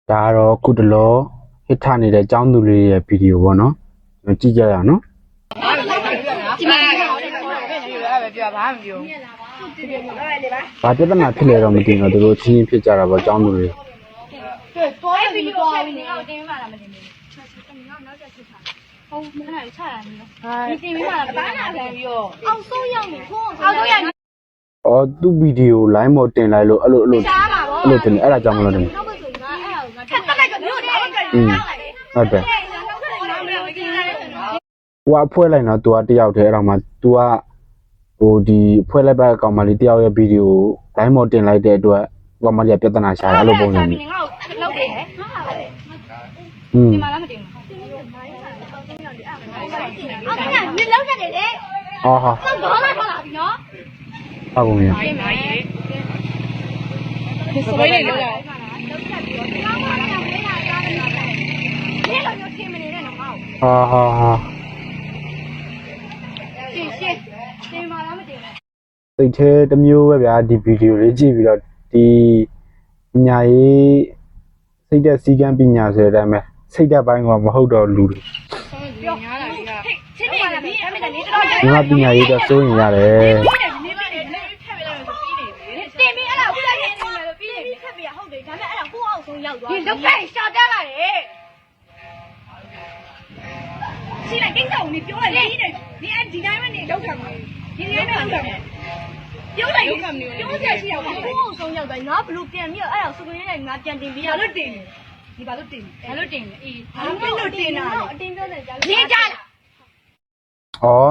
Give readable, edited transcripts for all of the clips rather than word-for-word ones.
ဒါကတော့ခုတလောဟစ်ထနေတဲ့ចောင်းသူလေးရဲ့ဗီဒီယိုပေါ့နော်ကြည့်ကြရအောင်နော်ဘာပြဿနာဖြစ်လဲတော့မသိဘူးသူတို့ချင်းချင်းဖြစ်ကြတာပေါ့ចောင်းသူတွေတွားပြီးတွားပြီးနေတော့တင်းပါလားမတင်းဘူးနောက်ကျချက်ထားဟုတ်မနာချတာနေတော့ဒီတင်းပြီးမှလားဘာနာခံပြီးတော့အောက်ဆုံးရောက်နေခုအောက်ဆုံးရောက်အော်သူ့ဗီဒီယိုလိုင်းပေါ်တင်လိုက်လို့အဲ့လိုတင်တယ်အဲ့ဒါကြောင့်မလို့တင်နောက်ဆိုရင်ငါအဲ့ဒါကိုငါထပ်လိုက်တော့မြို့နေဟုတ်တယ်ဟိုအဖွဲလိုက်တော့ तू တယောက်တည်းအဲ့တော့မှ तू ကဟိုဒီဖွဲလိုက်ပါကောင်မလေးတယောက်ရဲ့ဗီဒီယိုလိုင်းပေါ်တင်လိုက်တဲ့အတွက်ကောင်မလေးကပြဿနာရှာတယ်အဲ့လိုပုံစံမျိုးငါ့ကိုလောက်တယ်ဟဲ့ဒီမှာလားမတင်ဘူးအော်ကမြေလောက်တယ်လေဟာဟာတော့လာထွက်လာပြီနော်ဟုတ်ကုန်ပြီစပိတ်လေးလောက်လာဟာတင်ပါလားမတင်စိတ်သေးတစ်မျိုးပဲဗျာဒီဗီဒီယိုလေးကြည့်ပြီးတော့ဒီပညာရေးစိတ်သက်စည်းကမ်းပညာဆိုတဲ့အတိုင်းပဲစိတ်သက်ပိုင်းကမဟုတ်တော့လူတွေပြောညာလာပြီကချင်းနေတယ်မင်းအမေတည်းတော်ဒီမှာပညာရေးတော့စိုးရင်ရတယ်တင်ပြီးအဲ့ဒါဥပဒေနဲ့နေမယ်လို့ပြီးနေပြီထပ်ပြီးဟုတ်တယ်ဒါပေမဲ့အဲ့ဒါကိုအောင်ဆုံးရောက်သွားဒီဒုက္ခရှာတက်လာတယ်ရှိလိုက်ကိစ္စကိုနေပြောလိုက်နေဒီအဲ့ဒီတိုင်းပဲနေလောက်ခံမှာဒီတိုင်းပဲလောက်ခံမှာပြောလိုက်ပြောချက်ရှိအောင်ကိုအောင်ဆုံးရောက်သွားငါဘလို့ပြန်ပြီးအဲ့ဒါစုကလေးနဲ့ငါပြန်တင်ပြီးရလို့တင်ဒီဘာလို့တင်ဘာလို့တင်အေးဘာလို့တင်တာလဲအတင်းပြောနေကြလေကြလားဩ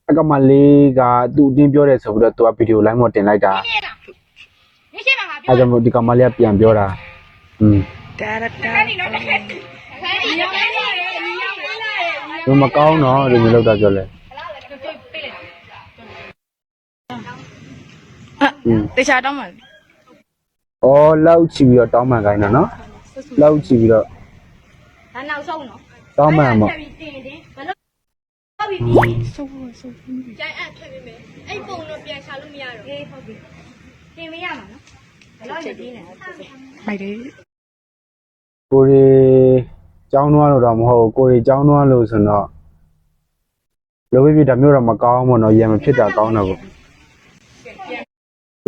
အကမလေးကသူ့အတင်းပြောတယ်ဆိုပြီးတော့သူကဗီဒီယိုလိုင်းပေါ်တင်လိုက်တာနေရှိမှာငါပြောအဲ့ကြောင့်ဒီကမလေးကပြန်ပြောတာဒါဘယ်မကောင်းတော့ဒီလိုလောက်တာပြောလဲတခြားတောင်းမှာဩလောက်ချီပြီးတော့တောင်းပန်ခိုင်းတာနော်လောက်ချီပြီးတော့ဒါနောက်ဆုံးနော်တောင်းပန်ပေါ့တင်ဘယ်လိုဟုတ်ပြီဆုံးကျန်အပ်ထည့်ပေးမယ်အဲ့ပုံတော့ပြန်ရှာလို့မရတော့အေးဟုတ်ပြီတင်မရမှာနော်ဘယ်လိုလဲတင်းနေမိုက်တယ်ကိုရီကျောင်းသွားလို့တော့မဟုတ်ကိုရီကျောင်းသွားလို့ဆိုတော့လိုပြပြဒါမျိုးတော့မကောင်းဘူးနော်ရံမဖြစ်တာကောင်းတော့ပေါ့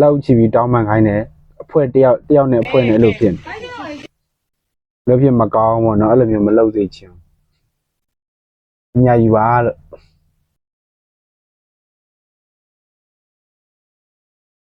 လောက်ချီပြီးတောင်းပန်ခိုင်းတယ်အဖွဲတယောက်နဲ့အဖွဲနဲ့အဲ့လိုဖြစ်လို့ဖြစ်မကောင်းဘူးနော်အဲ့လိုမျိုးမလုပ်စေချင်အများကြီးပါလို့